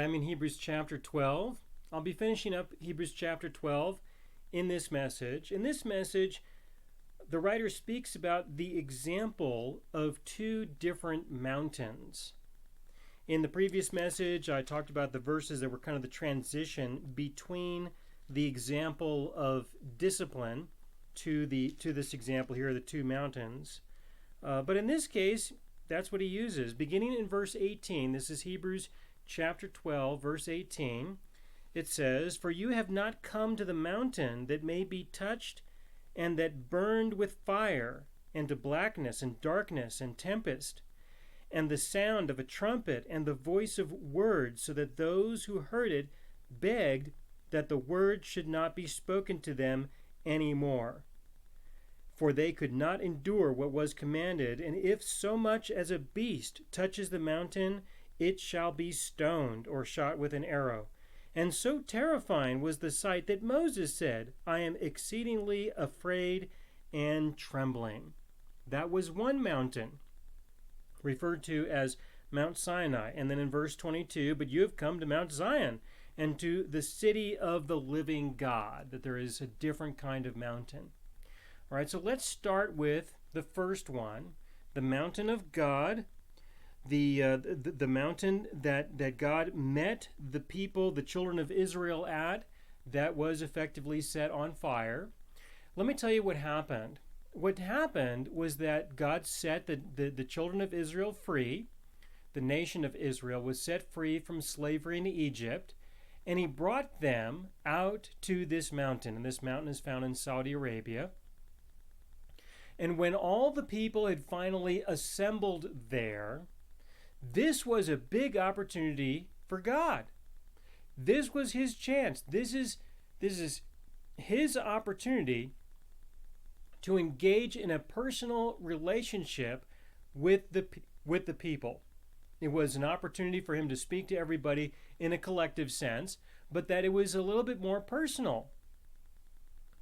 I'm in Hebrews chapter 12. I'll be finishing up Hebrews chapter 12 in this message. In this message, the writer speaks about the example of two different mountains. In the previous message, I talked about the verses that were kind of the transition between the example of discipline to this example here, the two mountains. But in this case, that's what he uses. Beginning in verse 18, this is Hebrews chapter 12, verse 18. It says, "For you have not come to the mountain that may be touched and that burned with fire, and to blackness and darkness and tempest, and the sound of a trumpet and the voice of words, so that those who heard it begged that the word should not be spoken to them any more. For they could not endure what was commanded, and if so much as a beast touches the mountain, it shall be stoned or shot with an arrow. And so terrifying was the sight that Moses said, I am exceedingly afraid and trembling." That was one mountain, referred to as Mount Sinai. And then in verse 22, "But you have come to Mount Zion and to the city of the living God," that there is a different kind of mountain. All right, so let's start with the first one, the mountain of God, the mountain that God met the people, the children of Israel at, that was effectively set on fire. Let me tell you what happened. What happened was that God set the children of Israel free. The nation of Israel was set free from slavery in Egypt, and he brought them out to this mountain, and this mountain is found in Saudi Arabia. And when all the people had finally assembled there, this was a big opportunity for God. This was his chance. This is his opportunity to engage in a personal relationship with the people. It was an opportunity for him to speak to everybody in a collective sense, but that it was a little bit more personal.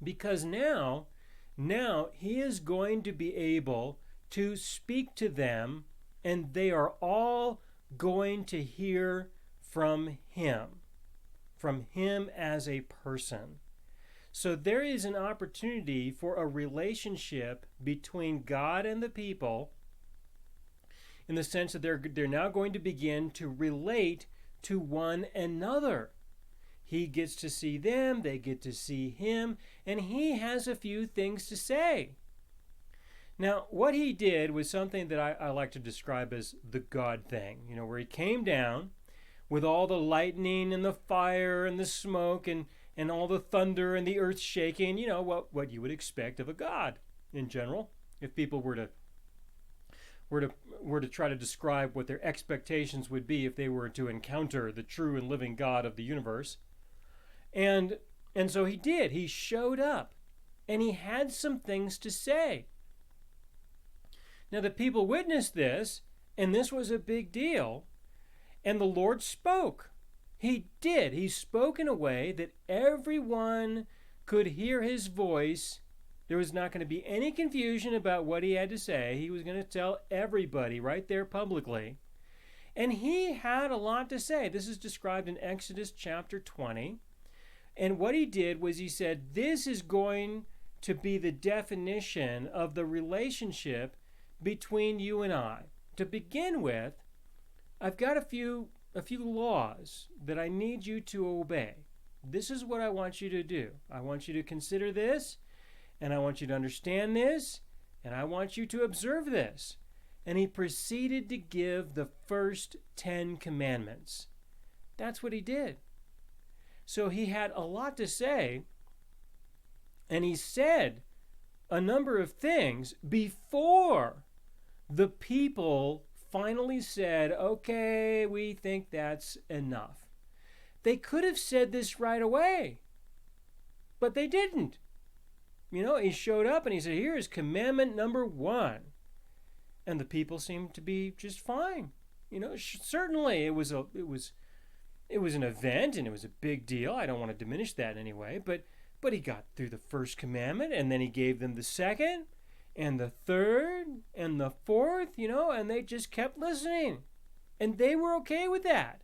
Because now he is going to be able to speak to them, and they are all going to hear from him as a person. So there is an opportunity for a relationship between God and the people, in the sense that they're now going to begin to relate to one another. He gets to see them, they get to see him, and he has a few things to say. Now, what he did was something that I like to describe as the God thing, where he came down with all the lightning and the fire and the smoke and all the thunder and the earth shaking, what you would expect of a God in general. If people were to try to describe what their expectations would be if they were to encounter the true and living God of the universe. And so he did. He showed up, and he had some things to say. Now the people witnessed this, and this was a big deal, and the Lord spoke. He did. He spoke in a way that everyone could hear his voice. There was not going to be any confusion about what he had to say. He was going to tell everybody right there publicly. And he had a lot to say. This is described in Exodus chapter 20. And what he did was he said, this is going to be the definition of the relationship between you and I. To begin with, I've got a few laws that I need you to obey. This is what I want you to do. I want you to consider this, and I want you to understand this, and I want you to observe this. And he proceeded to give the first 10 commandments. That's what he did. So he had a lot to say, and he said a number of things before the people finally said, okay, we think that's enough. They could have said this right away, but they didn't. He showed up and he said, here is commandment number 1. And the people seemed to be just fine. Certainly it was an event and it was a big deal. I don't want to diminish that in any way, but he got through the first commandment, and then he gave them the second and the third and the fourth, and they just kept listening. And they were okay with that.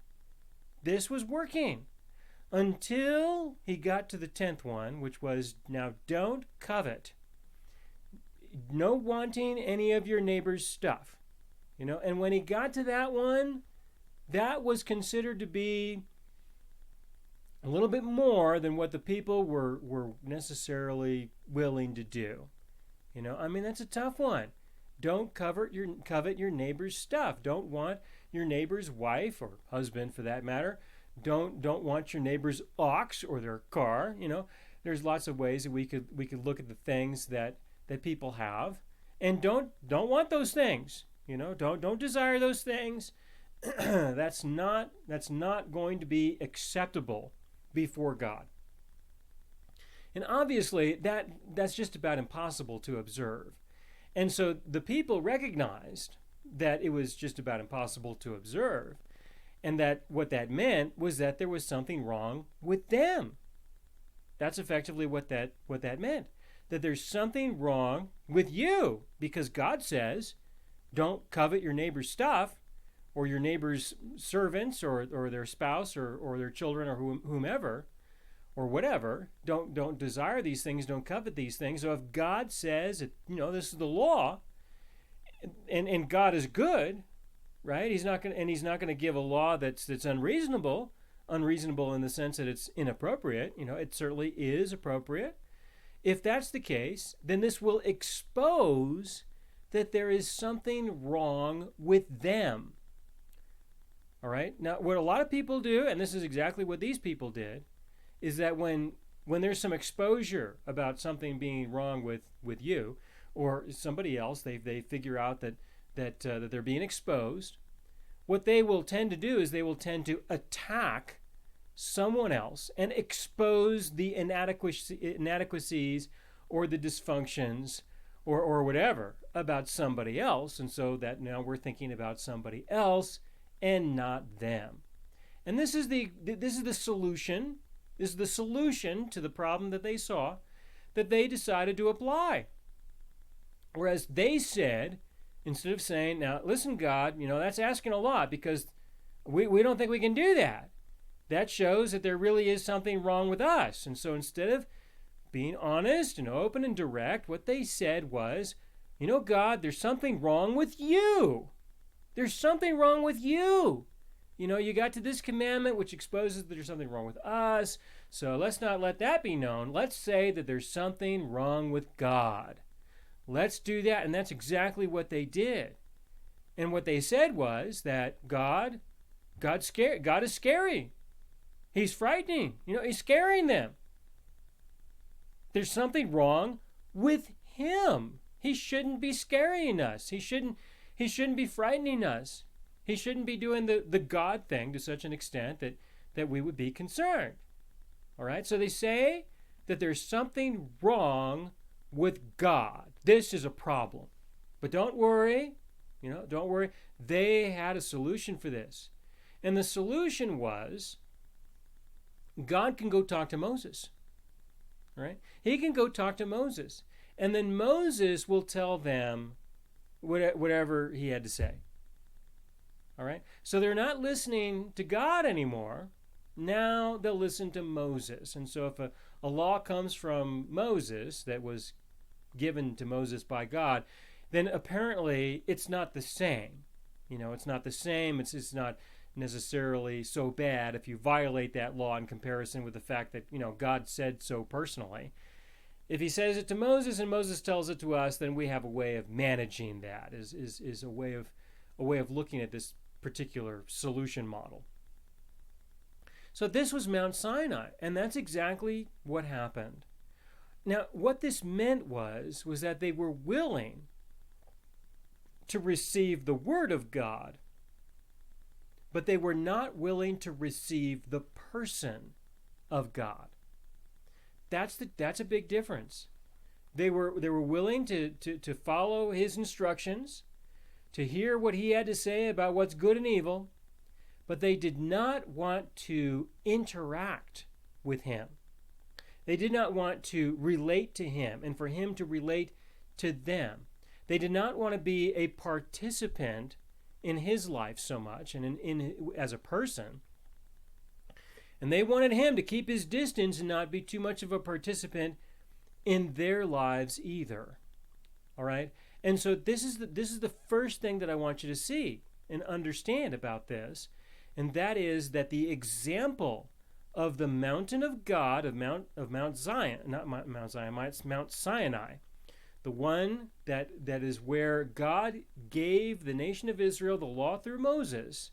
This was working until he got to the 10th one, which was, now don't covet. No wanting any of your neighbor's stuff. And when he got to that one, that was considered to be a little bit more than what the people were necessarily willing to do. That's a tough one. Don't covet your neighbor's stuff. Don't want your neighbor's wife, or husband for that matter. Don't want your neighbor's ox or their car. There's lots of ways that we could look at the things that people have, and don't want those things. Don't desire those things. That's not going to be acceptable before God. And obviously that's just about impossible to observe. And so the people recognized that it was just about impossible to observe, and that what that meant was that there was something wrong with them. That's effectively what that meant. That there's something wrong with you, because God says, don't covet your neighbor's stuff, or your neighbor's servants, or their spouse, or their children, or whomever, or whatever. Don't desire these things. Don't covet these things. So if God says that, this is the law, and God is good, right? He's not going to give a law that's unreasonable in the sense that it's inappropriate. It certainly is appropriate. If that's the case, then this will expose that there is something wrong with them. All right? Now, what a lot of people do, and this is exactly what these people did, is that when there's some exposure about something being wrong with you or somebody else, they figure out that they're being exposed, what they will tend to do is they will tend to attack someone else and expose the inadequacies or the dysfunctions or whatever about somebody else, and so that now we're thinking about somebody else and not them. And this is the solution. This is the solution to the problem that they saw, that they decided to apply. Whereas they said, instead of saying, now listen, God, that's asking a lot, because we don't think we can do that. That shows that there really is something wrong with us. And so instead of being honest and open and direct, what they said was, God, there's something wrong with you. There's something wrong with you. You got to this commandment which exposes that there's something wrong with us. So let's not let that be known. Let's say that there's something wrong with God. Let's do that. And that's exactly what they did. And what they said was that God is scary. He's frightening. He's scaring them. There's something wrong with him. He shouldn't be scaring us. He shouldn't be frightening us. He shouldn't be doing the God thing to such an extent that we would be concerned. All right? So they say that there's something wrong with God. This is a problem. But don't worry. Don't worry. They had a solution for this. And the solution was, God can go talk to Moses. All right? He can go talk to Moses. And then Moses will tell them whatever he had to say. All right? So they're not listening to God anymore. Now they'll listen to Moses. And so if a law comes from Moses that was given to Moses by God, then apparently it's not the same. It's not the same. It's not necessarily so bad if you violate that law in comparison with the fact that, God said so personally. If he says it to Moses and Moses tells it to us, then we have a way of managing that, is a way of looking at this particular solution model. So this was Mount Sinai, and that's exactly what happened. Now, what this meant was that they were willing to receive the word of God, but they were not willing to receive the person of God. That's a big difference. They were willing to follow his instructions, to hear what he had to say about what's good and evil, but they did not want to interact with him. They did not want to relate to him and for him to relate to them. They did not want to be a participant in his life so much and in as a person, And they wanted him to keep his distance and not be too much of a participant in their lives either. All right? And so this is the first thing that I want you to see and understand about this, and that is that the example of the mountain of God, of Mount Zion, not Mount Zion, it's Mount Sinai, the one that is where God gave the nation of Israel the law through Moses.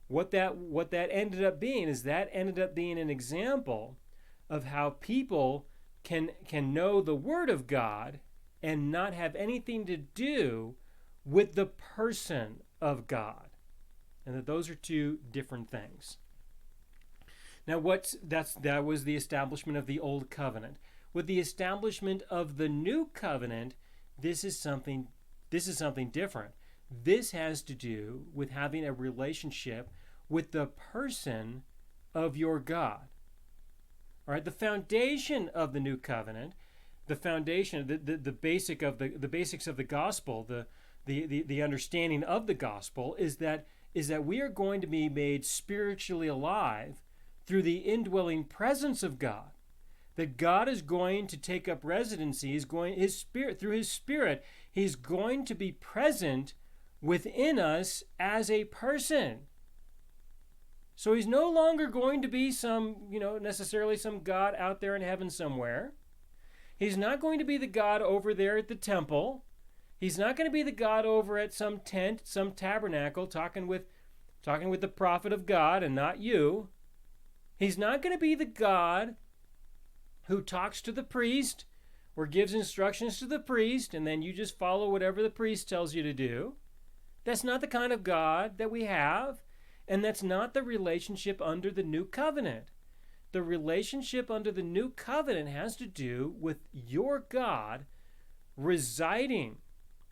What that ended up being is that ended up being an example of how people can know the Word of God and not have anything to do with the person of God, and that those are two different things. Now, that was the establishment of the Old Covenant. With the establishment of the New Covenant, this is something different. This has to do with having a relationship with the person of your God. All right, the foundation of the New Covenant, the foundation, the basics of the gospel, the understanding of the gospel is that we are going to be made spiritually alive through the indwelling presence of God. That God is going to take up residency, through his Spirit, he's going to be present within us as a person. So he's no longer going to be necessarily some God out there in heaven somewhere. He's not going to be the God over there at the temple. He's not going to be the God over at some tent, some tabernacle, talking with the prophet of God and not you. He's not going to be the God who talks to the priest or gives instructions to the priest and then you just follow whatever the priest tells you to do. That's not the kind of God that we have, and that's not the relationship under the New Covenant. The relationship under the New Covenant has to do with your God residing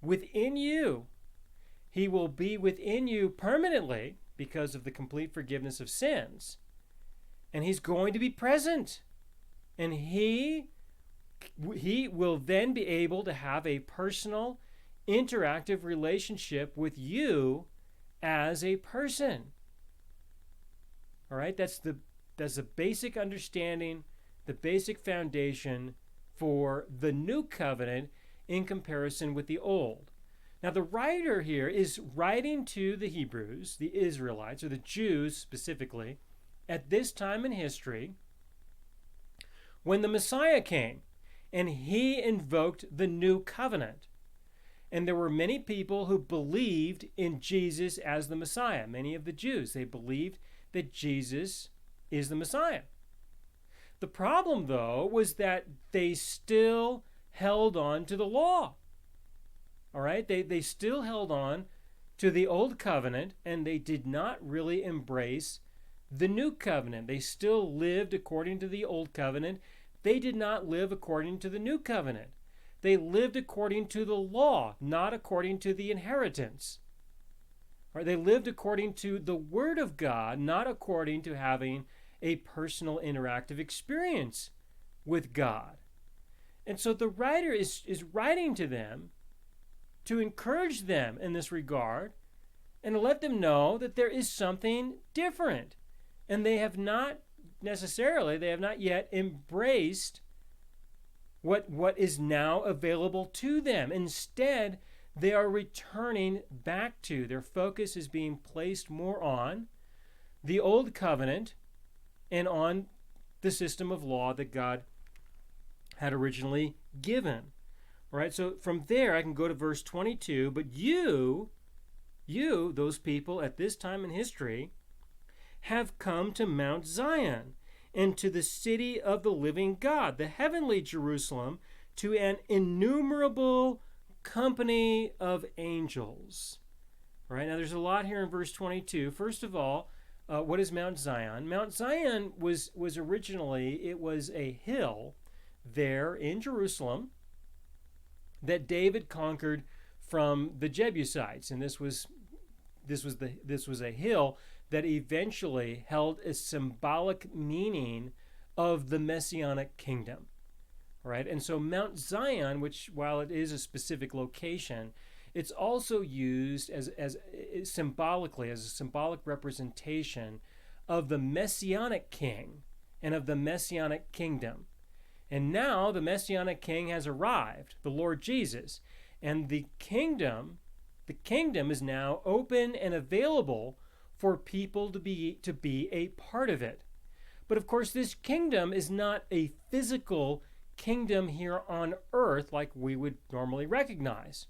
within you. He will be within you permanently because of the complete forgiveness of sins. And he's going to be present. And he will then be able to have a personal, interactive relationship with you as a person. All right? That's the basic understanding, the basic foundation for the New Covenant in comparison with the Old. Now, the writer here is writing to the Hebrews, the Israelites, or the Jews specifically, at this time in history when the Messiah came and he invoked the New Covenant. And there were many people who believed in Jesus as the Messiah. Many of the Jews, they believed that Jesus is the Messiah. The problem, though, was that they still held on to the law. All right? They still held on to the Old Covenant, and they did not really embrace the New Covenant. They still lived according to the Old Covenant. They did not live according to the New Covenant. They lived according to the law, not according to the inheritance. Or they lived according to the Word of God, not according to having a personal interactive experience with God. And so the writer is writing to them to encourage them in this regard and to let them know that there is something different. And they have not yet embraced what is now available to them. Instead, they are returning back to, their focus is being placed more on the Old Covenant and on the system of law that God had originally given. All right, so from there I can go to verse 22, but you, those people at this time in history, have come to Mount Zion and to the city of the living God, the heavenly Jerusalem, to an innumerable company of angels. All right, now there's a lot here in verse 22. First of all, what is Mount Zion? Mount Zion was originally, it was a hill there in Jerusalem that David conquered from the Jebusites, and this was a hill that eventually held a symbolic meaning of the Messianic kingdom. All right, and so Mount Zion, which while it is a specific location, it's also used as symbolically as a symbolic representation of the Messianic king and of the Messianic kingdom. And now the Messianic king has arrived, the Lord Jesus, and the kingdom is now open and available for people to be a part of it. But of course, this kingdom is not a physical kingdom here on earth like we would normally recognize.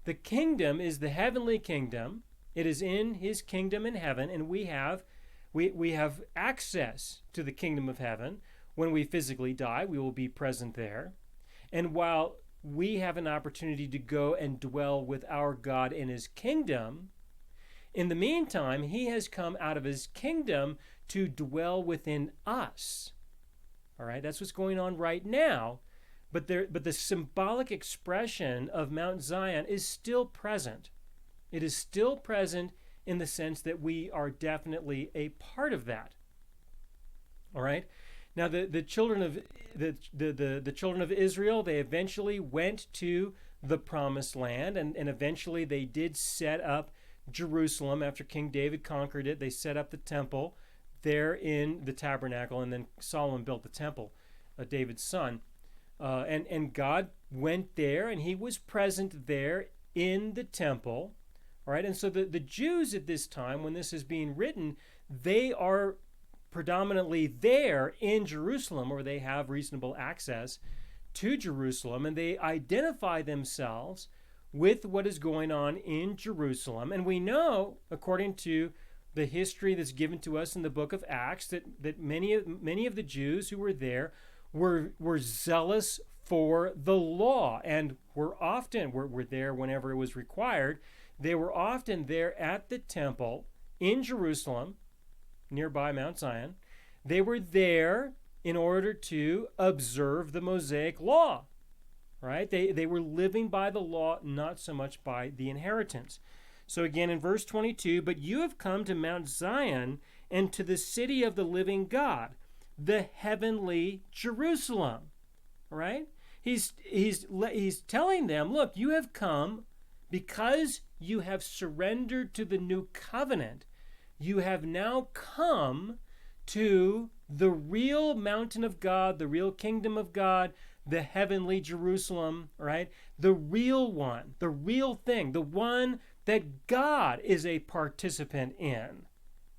The kingdom is the heavenly kingdom. It is in his kingdom in heaven, and we have access to the kingdom of heaven. When we physically die, we will be present there. And while we have an opportunity to go and dwell with our God in his kingdom, in the meantime, he has come out of his kingdom to dwell within us. All right, that's what's going on right now. But the symbolic expression of Mount Zion is still present. It is still present in the sense that we are definitely a part of that. All right. Now the children of Israel, they eventually went to the promised land, and eventually they did set up Jerusalem after King David conquered it. They set up the temple there in the tabernacle, and then Solomon built the temple, David's son. And God went there, and he was present there in the temple. All right, and so the Jews at this time, when this is being written, they are predominantly there in Jerusalem, where they have reasonable access to Jerusalem, and they identify themselves with what is going on in Jerusalem. And we know, according to the history that's given to us in the book of Acts, that many of the Jews who were there were zealous for the law, and were there whenever it was required. They were often there at the temple in Jerusalem, nearby Mount Zion. They were there in order to observe the Mosaic law, right? They were living by the law, not so much by the inheritance. So again, in verse 22, but you have come to Mount Zion and to the city of the living God, the heavenly Jerusalem, right? He's telling them, look, you have come because you have surrendered to the new covenant. You have now come to the real mountain of God, the real kingdom of God, the heavenly Jerusalem, right? The real one, the real thing, the one that God is a participant in,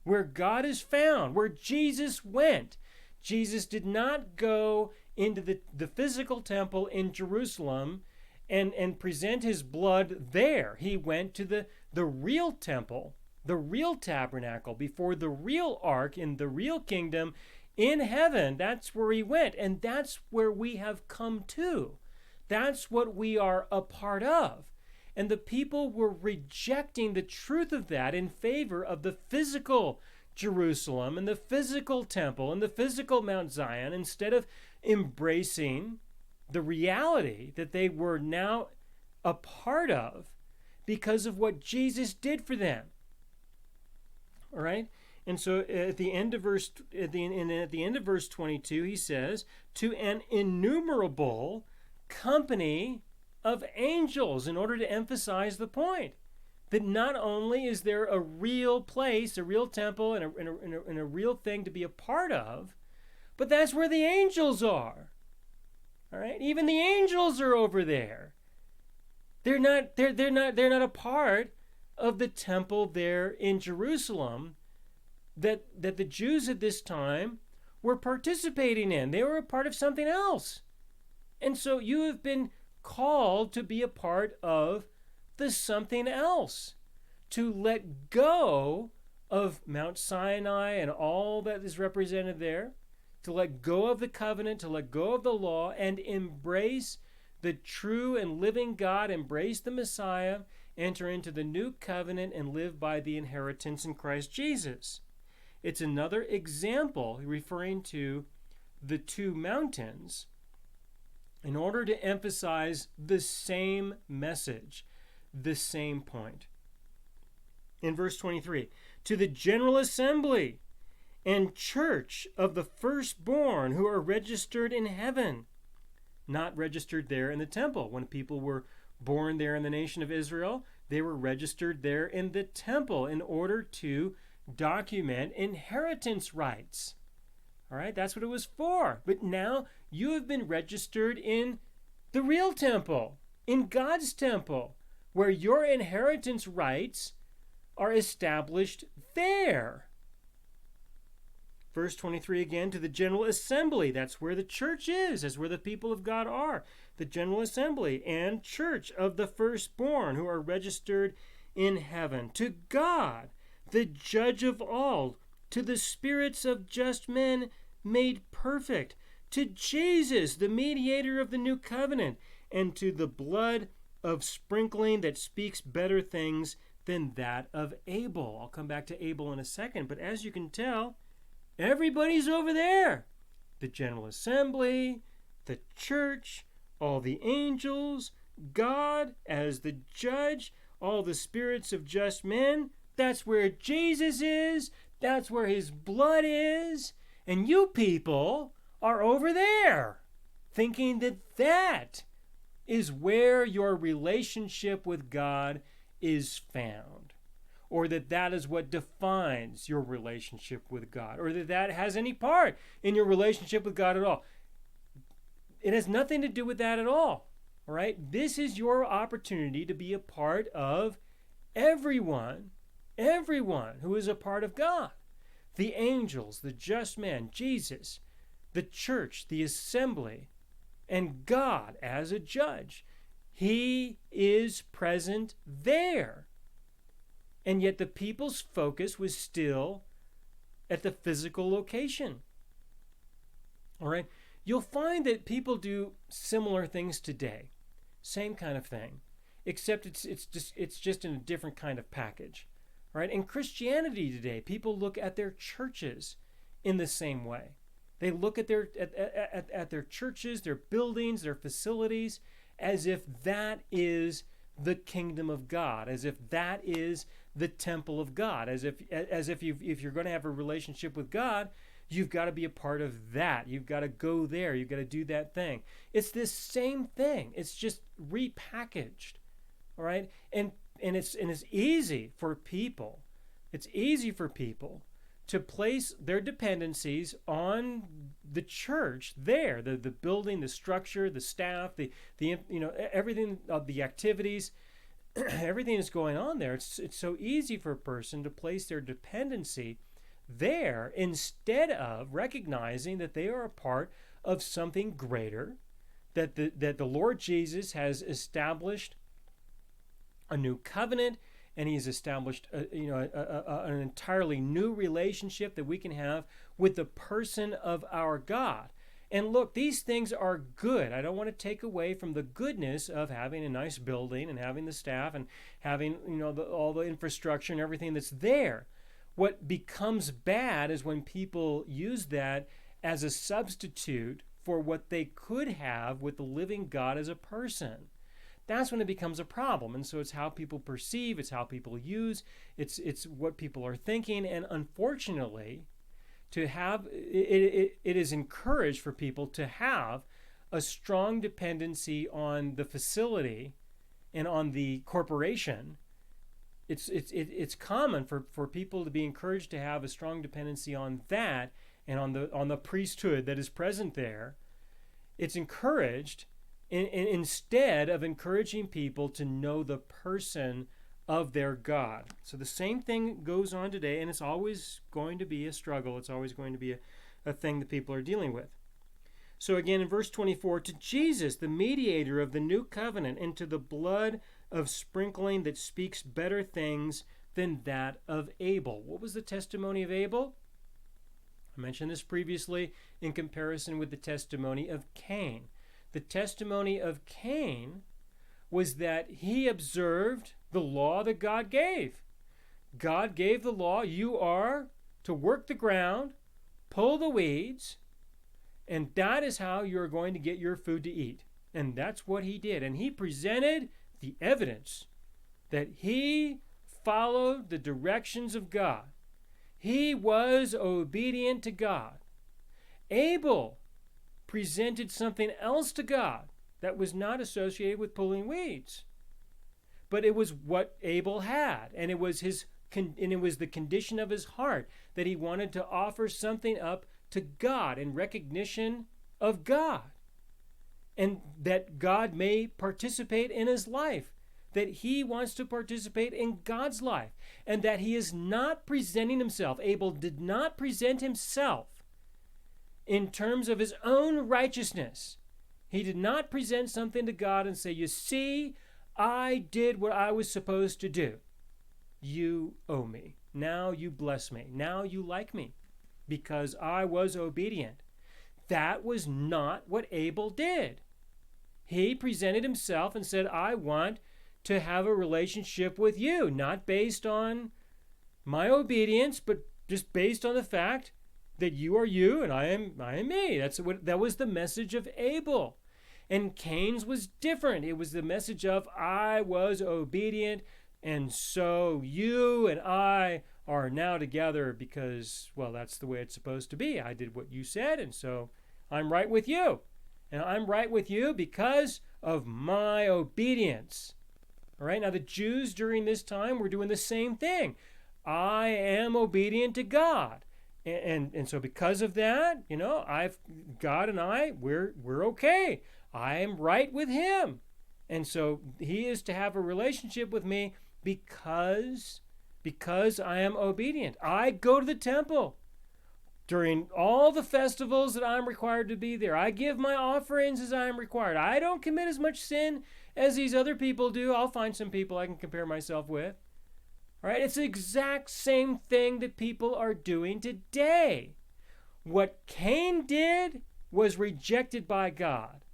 where God is found, where Jesus went. Jesus did not go into the physical temple in Jerusalem and present his blood there. He went to the real temple, the real tabernacle, before the real ark in the real kingdom in heaven. That's where he went, and that's where we have come to. That's what we are a part of. And the people were rejecting the truth of that in favor of the physical Jerusalem and the physical temple and the physical Mount Zion, instead of embracing the reality that they were now a part of because of what Jesus did for them. All right? And so at the end of verse 22, he says, to an innumerable company of angels, in order to emphasize the point that not only is there a real place, a real temple, and a real thing to be a part of, but that's where the angels are. All right, even the angels are over there. They're not a part of the temple there in Jerusalem that the Jews at this time were participating in. They were a part of something else. And so you have been called to be a part of the something else, to let go of Mount Sinai and all that is represented there, to let go of the covenant, to let go of the law, and embrace the true and living God, embrace the Messiah, enter into the new covenant, and live by the inheritance in Christ Jesus. It's another example referring to the two mountains in order to emphasize the same message, the same point. In verse 23, to the general assembly and church of the firstborn who are registered in heaven, not registered there in the temple. When people were born there in the nation of Israel, they were registered there in the temple in order to document inheritance rights. All right, that's what it was for. But now you have been registered in the real temple, in God's temple, where your inheritance rights are established there. Verse 23 again, to the general assembly. That's where the church is. That's where the people of God are. The general assembly and church of the firstborn who are registered in heaven. To God, the judge of all. To the spirits of just men made perfect. To Jesus, the mediator of the new covenant. And to the blood of sprinkling that speaks better things than that of Abel. I'll come back to Abel in a second. But as you can tell, everybody's over there. The general assembly, the church, all the angels, God as the judge, all the spirits of just men. That's where Jesus is. That's where his blood is. And you people are over there thinking that that is where your relationship with God is found, or that that is what defines your relationship with God, or that that has any part in your relationship with God at all. It has nothing to do with that at all. All right? This is your opportunity to be a part of everyone who is a part of God. The angels, the just men, Jesus, the church, the assembly, and God as a judge. He is present there. And yet the people's focus was still at the physical location. All right? You'll find that people do similar things today. Same kind of thing. Except it's just in a different kind of package. All right? In Christianity today, people look at their churches in the same way. They look at their churches, their buildings, their facilities, as if that is the kingdom of God, as if that is the temple of God, as if if you're going to have a relationship with God, you've got to be a part of that. You've got to go there. You've got to do that thing. It's this same thing. It's just repackaged. All right? And it's easy for people. It's easy for people to place their dependencies on the church there, the building, the structure, the staff, the everything, the activities, everything that's going on there. It's so easy for a person to place their dependency there instead of recognizing that they are a part of something greater, that the Lord Jesus has established a new covenant, and he's established an entirely new relationship that we can have with the person of our God. And look, these things are good. I don't want to take away from the goodness of having a nice building and having the staff and having all the infrastructure and everything that's there. What becomes bad is when people use that as a substitute for what they could have with the living God as a person. That's when it becomes a problem. And so it's how people perceive, it's how people use, it's what people are thinking. And unfortunately, to have it is encouraged for people to have a strong dependency on the facility and on the corporation. It's common for people to be encouraged to have a strong dependency on that and on the priesthood that is present there. It's encouraged instead of encouraging people to know the person of their God. So the same thing goes on today, and it's always going to be a struggle. It's always going to be a thing that people are dealing with. So again, in verse 24, to Jesus, the mediator of the new covenant, and to the blood of sprinkling that speaks better things than that of Abel. What was the testimony of Abel? I mentioned this previously in comparison with the testimony of Cain. The testimony of Cain was that he observed the law that God gave. God gave the law. You are to work the ground, pull the weeds, and that is how you're going to get your food to eat. And that's what he did. And he presented the evidence that he followed the directions of God. He was obedient to God. Abel presented something else to God that was not associated with pulling weeds. But it was what Abel had, and it was his and it was the condition of his heart that he wanted to offer something up to God in recognition of God, and that God may participate in his life, that he wants to participate in God's life, and that he is not presenting himself. Abel did not present himself in terms of his own righteousness. He did not present something to God and say, you see, I did what I was supposed to do. You owe me. Now you bless me. Now you like me because I was obedient. That was not what Abel did. He presented himself and said, I want to have a relationship with you, not based on my obedience, but just based on the fact that you are you and I am me. That was the message of Abel. And Cain's was different. It was the message of I was obedient, and so you and I are now together because, well, that's the way it's supposed to be. I did what you said, and so I'm right with you. And I'm right with you because of my obedience. All right, now the Jews during this time were doing the same thing. I am obedient to God. And so because of that, God and I, we're okay. I am right with him. And so he is to have a relationship with me because I am obedient. I go to the temple during all the festivals that I'm required to be there. I give my offerings as I am required. I don't commit as much sin as these other people do. I'll find some people I can compare myself with. All right, it's the exact same thing that people are doing today. What Cain did was rejected by God.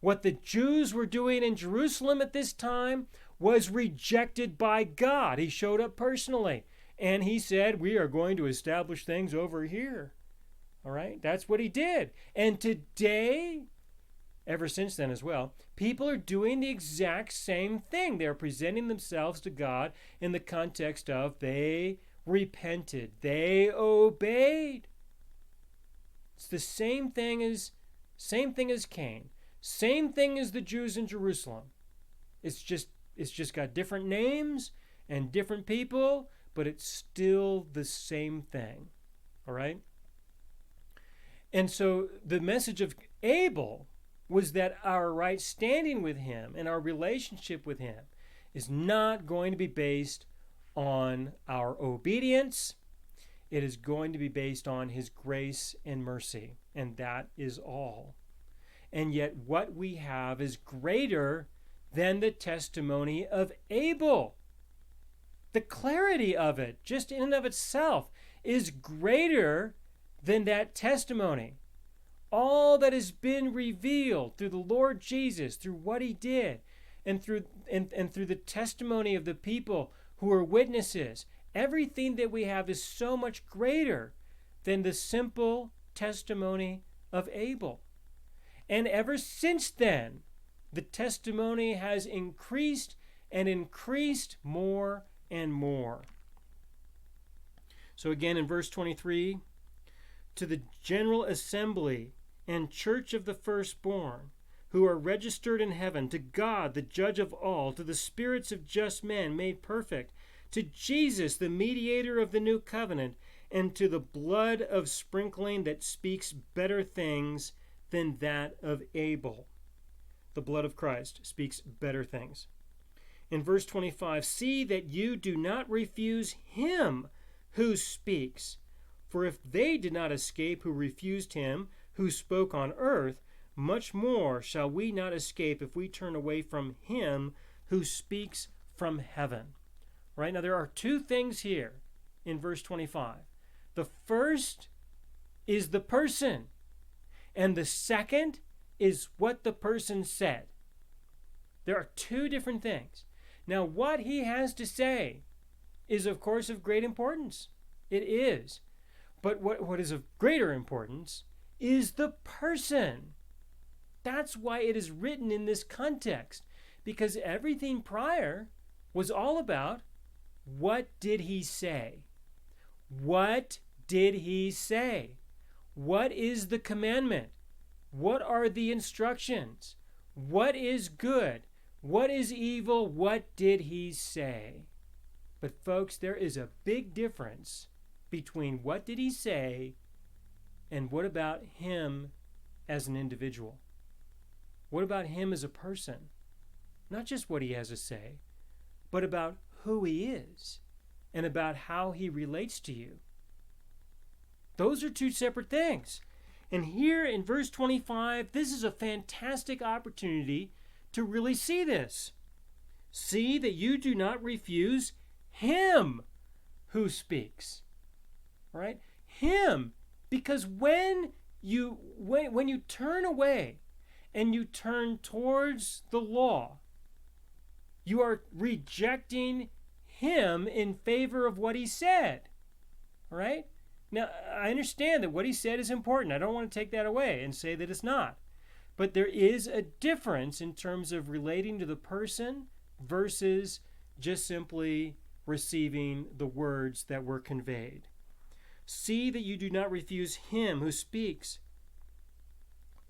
What the Jews were doing in Jerusalem at this time was rejected by God. He showed up personally, and he said, we are going to establish things over here. All right, that's what he did. And today, ever since then as well, people are doing the exact same thing. They're presenting themselves to God in the context of they repented, they obeyed. It's the same thing as Cain. Same thing as the Jews in Jerusalem. It's just got different names and different people, but it's still the same thing. All right? And so the message of Abel was that our right standing with him and our relationship with him is not going to be based on our obedience. It is going to be based on his grace and mercy, and that is all. And yet what we have is greater than the testimony of Abel. The clarity of it, just in and of itself, is greater than that testimony. All that has been revealed through the Lord Jesus, through what he did, and through the testimony of the people who are witnesses, everything that we have is so much greater than the simple testimony of Abel. And ever since then, the testimony has increased and increased more and more. So again in verse 23, to the general assembly and church of the firstborn, who are registered in heaven, to God, the judge of all, to the spirits of just men made perfect, to Jesus, the mediator of the new covenant, and to the blood of sprinkling that speaks better things than that of Abel. The blood of Christ speaks better things. In verse 25, see that you do not refuse him who speaks. For if they did not escape who refused him who spoke on earth, much more shall we not escape if we turn away from him who speaks from heaven. Right? Now there are two things here in verse 25. The first is the person, and the second is what the person said. There are two different things. Now, what he has to say is, of course, of great importance. It is. But what is of greater importance is the person. That's why it is written in this context, because everything prior was all about what did he say? What did he say? What is the commandment? What are the instructions? What is good? What is evil? What did he say? But folks, there is a big difference between what did he say and what about him as an individual? What about him as a person? Not just what he has to say, but about who he is and about how he relates to you. Those are two separate things. And here in verse 25, this is a fantastic opportunity to really see this. See that you do not refuse him who speaks. All right? Him. Because when you turn away and you turn towards the law, you are rejecting him in favor of what he said. All right? Now, I understand that what he said is important. I don't want to take that away and say that it's not. But there is a difference in terms of relating to the person versus just simply receiving the words that were conveyed. See that you do not refuse him who speaks.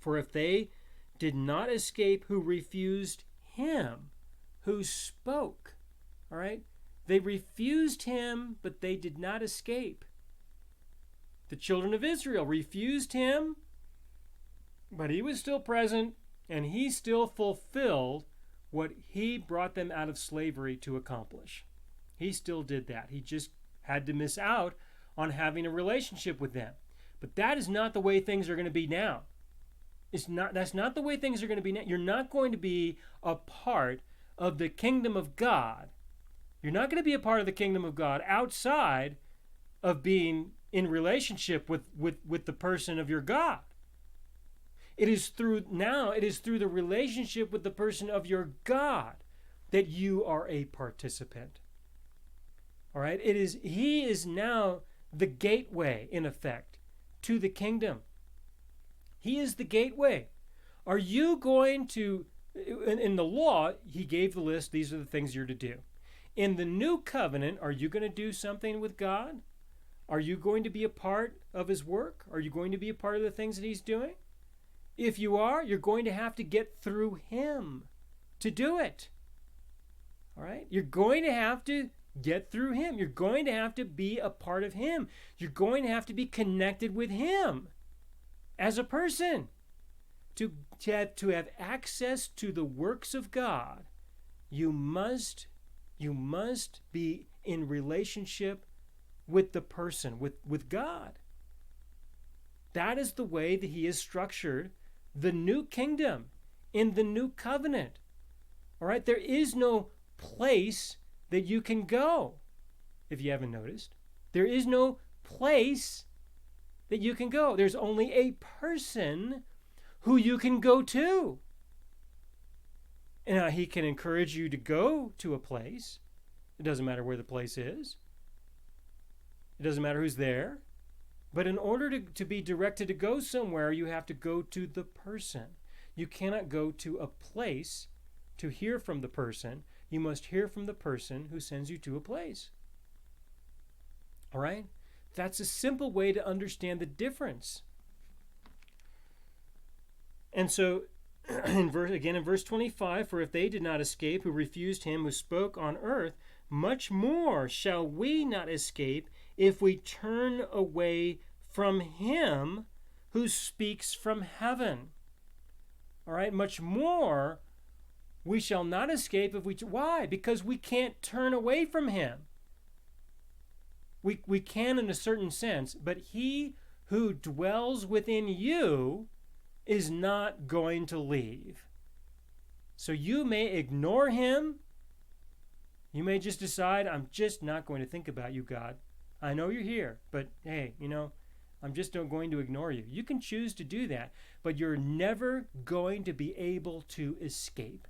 For if they did not escape who refused him who spoke, all right? They refused him, but they did not escape. The children of Israel refused him, but he was still present, and he still fulfilled what he brought them out of slavery to accomplish. He still did that. He just had to miss out on having a relationship with them. But that is not the way things are going to be now. That's not the way things are going to be now. You're not going to be a part of the kingdom of God. You're not going to be a part of the kingdom of God outside of being in relationship with the person of your God. It is through the relationship with the person of your God that you are a participant. All right? He is now the gateway, in effect, to the kingdom. He is the gateway. Are you going to, in the law, he gave the list, these are the things you're to do. In the new covenant, are you going to do something with God? Are you going to be a part of his work? Are you going to be a part of the things that he's doing? If you are, you're going to have to get through him to do it. All right? You're going to have to get through him. You're going to have to be a part of him. You're going to have to be connected with him as a person. To have access to the works of God, you must be in relationship with the person, with God. That is the way that he has structured the new kingdom in the new covenant. All right? There is no place that you can go, if you haven't noticed. There is no place that you can go. There's only a person who you can go to. And he can encourage you to go to a place. It doesn't matter where the place is. It doesn't matter who's there. But in order to be directed to go somewhere, you have to go to the person. You cannot go to a place to hear from the person. You must hear from the person who sends you to a place. All right? That's a simple way to understand the difference. And so, in verse 25, for if they did not escape who refused him who spoke on earth, much more shall we not escape if we turn away from him who speaks from heaven. All right, much more we shall not escape if we... Why? Because we can't turn away from him. We can in a certain sense, but he who dwells within you is not going to leave. So you may ignore him. You may just decide, I'm just not going to think about you, God. I know you're here, but hey, I'm just not going to ignore you. You can choose to do that, but you're never going to be able to escape.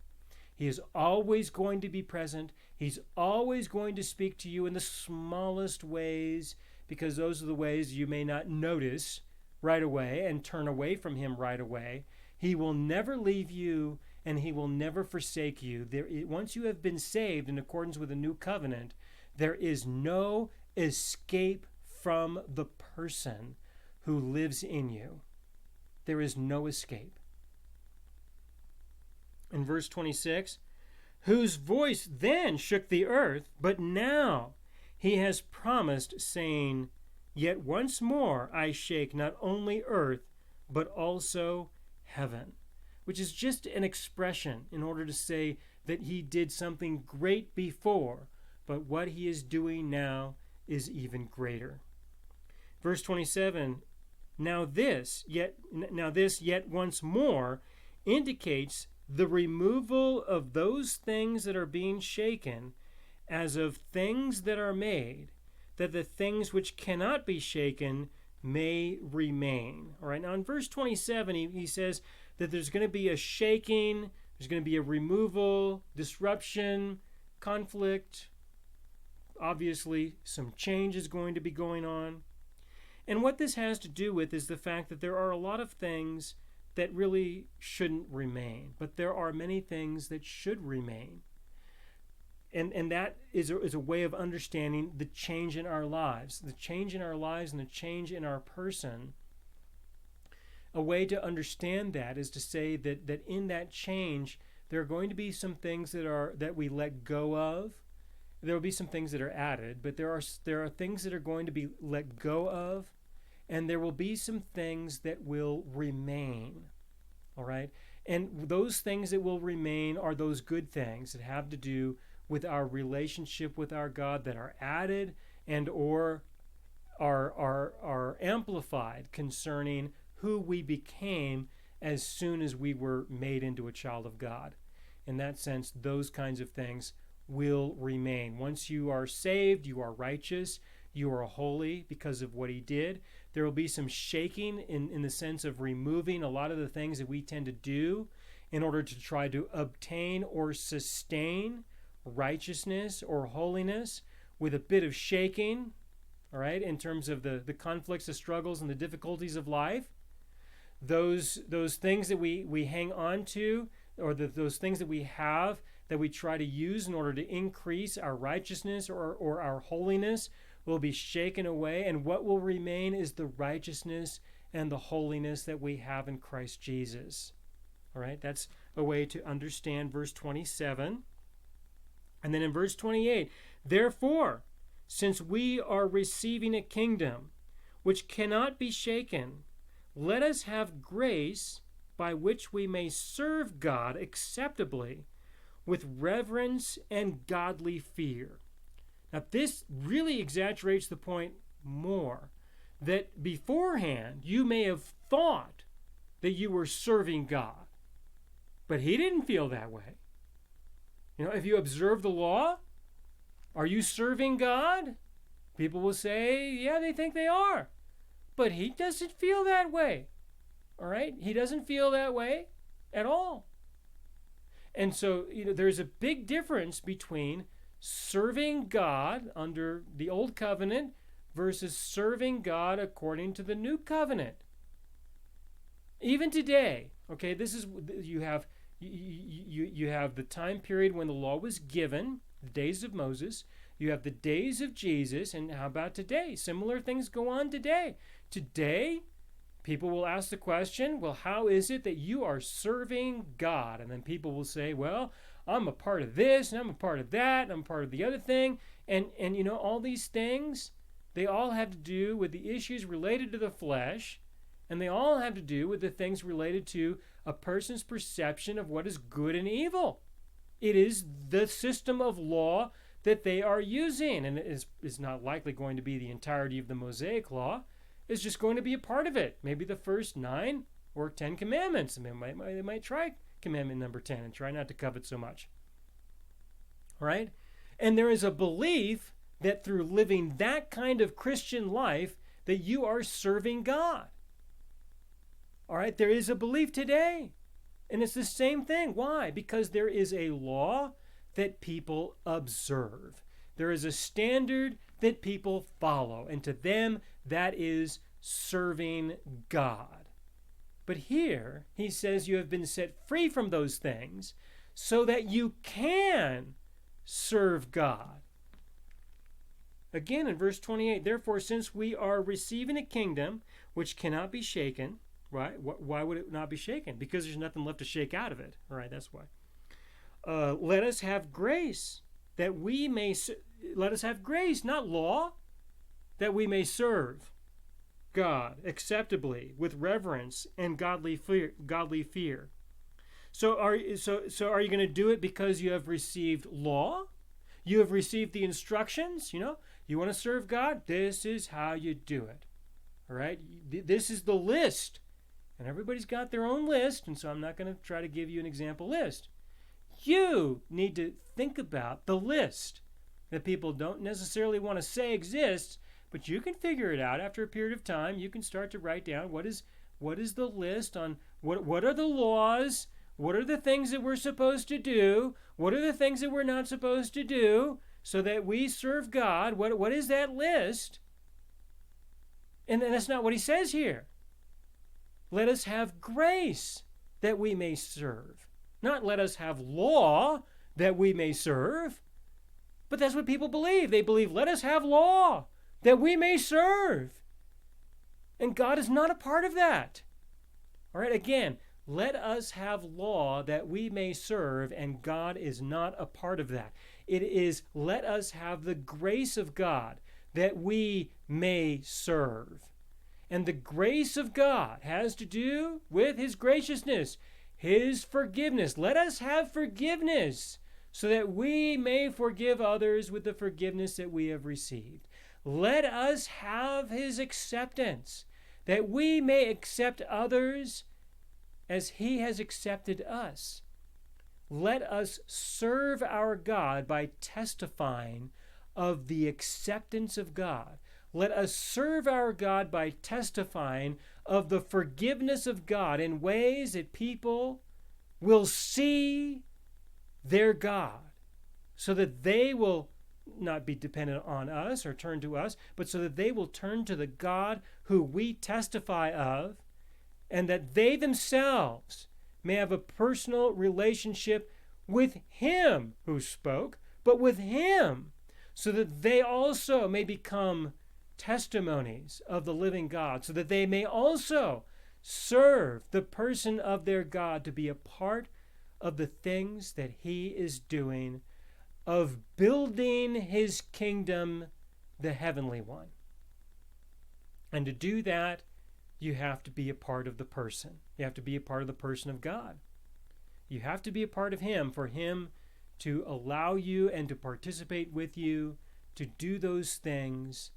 He is always going to be present. He's always going to speak to you in the smallest ways, because those are the ways you may not notice right away and turn away from him right away. He will never leave you, and he will never forsake you. Once you have been saved in accordance with the new covenant, there is no escape from the person who lives in you. There is no escape. In verse 26, whose voice then shook the earth, but now he has promised, saying, "Yet once more I shake not only earth, but also heaven," which is just an expression in order to say that he did something great before, but what he is doing now is even greater. Verse 27, now this yet once more indicates the removal of those things that are being shaken as of things that are made, that the things which cannot be shaken may remain. All right, now in verse 27, he says that there's going to be a shaking, there's going to be a removal, disruption, conflict. Obviously, some change is going to be going on. And what this has to do with is the fact that there are a lot of things that really shouldn't remain, but there are many things that should remain. And that is a way of understanding the change in our lives, the change in our lives and the change in our person. A way to understand that is to say that in that change, there are going to be some things that we let go of. There will be some things that are added, but there are things that are going to be let go of, and there will be some things that will remain. All right? And those things that will remain are those good things that have to do with our relationship with our God, that are added and or are amplified concerning who we became as soon as we were made into a child of God. In that sense, those kinds of things will remain. Once you are saved, you are righteous, you are holy because of what he did. There will be some shaking in the sense of removing a lot of the things that we tend to do in order to try to obtain or sustain righteousness or holiness, with a bit of shaking, all right, in terms of the conflicts, the struggles, and the difficulties of life. Those things that we hang on to, or those things that we have that we try to use in order to increase our righteousness or our holiness, will be shaken away, and what will remain is the righteousness and the holiness that we have in Christ Jesus. All right, that's a way to understand verse 27. And then in verse 28, therefore, since we are receiving a kingdom which cannot be shaken, let us have grace by which we may serve God acceptably with reverence and godly fear. Now, this really exaggerates the point more, that beforehand you may have thought that you were serving God, but he didn't feel that way. You know, if you observe the law, are you serving God? People will say, yeah, they think they are. But he doesn't feel that way. All right? He doesn't feel that way at all. And so, there's a big difference between serving God under the old covenant versus serving God according to the new covenant. Even today, okay, this is, you have the time period when the law was given, the days of Moses. You have the days of Jesus, and how about today? Similar things go on today. Today, people will ask the question, well, how is it that you are serving God? And then people will say, well, I'm a part of this, and I'm a part of that, and I'm part of the other thing. And all these things, they all have to do with the issues related to the flesh, and they all have to do with the things related to a person's perception of what is good and evil. It is the system of law that they are using, and it is not likely going to be the entirety of the Mosaic law. It's just going to be a part of it. Maybe the first 9 or 10 commandments. I mean, they might try commandment number 10 and try not to covet so much. All right? And there is a belief that through living that kind of Christian life that you are serving God. All right? There is a belief today. And it's the same thing. Why? Because there is a law that people observe. There is a standard that people follow. And to them, that is serving God. But here, he says you have been set free from those things so that you can serve God. Again, in verse 28, therefore, since we are receiving a kingdom which cannot be shaken, right? Why would it not be shaken? Because there's nothing left to shake out of it. All right, that's why. Let us have grace that we may, let us have grace, not law, that we may serve God acceptably with reverence and godly fear. So are you going to do it because you have received law? You have received the instructions, You want to serve God? This is how you do it. All right? This is the list. And everybody's got their own list, and so I'm not going to try to give you an example list. You need to think about the list that people don't necessarily want to say exists, but you can figure it out after a period of time. You can start to write down what is the list on what are the laws, what are the things that we're supposed to do, what are the things that we're not supposed to do, so that we serve God. What is that list? And that's not what he says here. Let us have grace that we may serve. Not let us have law that we may serve. But that's what people believe. They believe, let us have law that we may serve. And God is not a part of that. All right, again, let us have law that we may serve, and God is not a part of that. It is, let us have the grace of God that we may serve. And the grace of God has to do with his graciousness, his forgiveness. Let us have forgiveness so that we may forgive others with the forgiveness that we have received. Let us have his acceptance, that we may accept others as he has accepted us. Let us serve our God by testifying of the acceptance of God. Let us serve our God by testifying of the forgiveness of God in ways that people will see their God, so that they will not be dependent on us or turn to us, but so that they will turn to the God who we testify of, and that they themselves may have a personal relationship with him who spoke, but with him, so that they also may become testimonies of the living God, so that they may also serve the person of their God to be a part of the things that he is doing, of building his kingdom, the heavenly one. And to do that, you have to be a part of the person. You have to be a part of the person of God. You have to be a part of him for him to allow you and to participate with you to do those things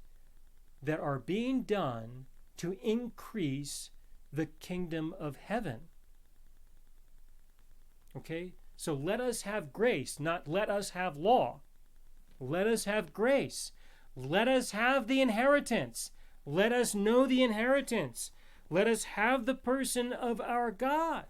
that are being done to increase the kingdom of heaven. Okay? So let us have grace, not let us have law. Let us have grace. Let us have the inheritance. Let us know the inheritance. Let us have the person of our God.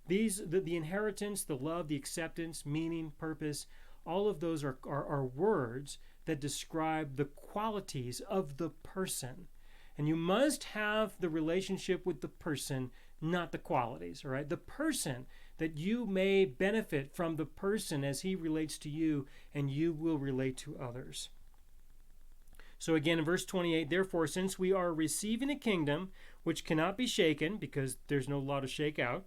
The inheritance, the love, the acceptance, meaning, purpose, all of those are words that describe the qualities of the person. And you must have the relationship with the person, not the qualities, all right? The person, that you may benefit from the person as he relates to you, and you will relate to others. So again, in verse 28, therefore, since we are receiving a kingdom which cannot be shaken, because there's no law to shake out,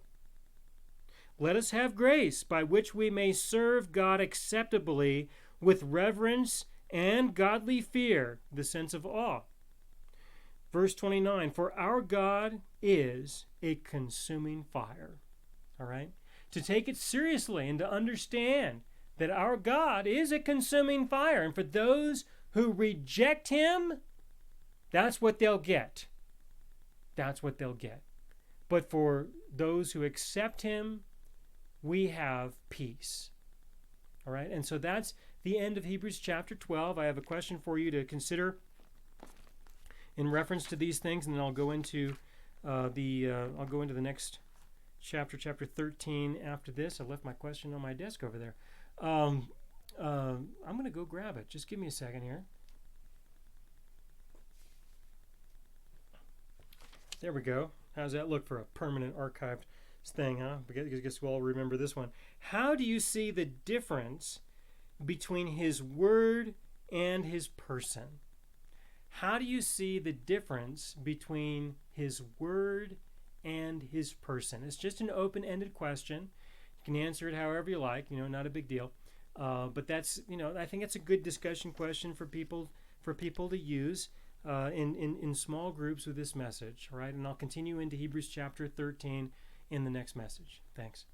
let us have grace by which we may serve God acceptably with reverence and godly fear, the sense of awe. Verse 29, for our God is a consuming fire. All right? To take it seriously and to understand that our God is a consuming fire. And for those who reject him, that's what they'll get. That's what they'll get. But for those who accept him, we have peace. All right? And so that's the end of Hebrews chapter 12. I have a question for you to consider in reference to these things, and then I'll go into the next chapter 13 after this. I left my question on my desk over there. I'm going to go grab it. Just give me a second here. There we go. How's that look for a permanent archived thing, huh? I guess we'll all remember this one. How do you see the difference between his word and his person? How do you see the difference between his word and his person? It's just an open-ended question. You can answer it however you like, not a big deal. But that's, I think it's a good discussion question for people to use in small groups with this message. All right, and I'll continue into Hebrews chapter 13 in the next message. Thanks.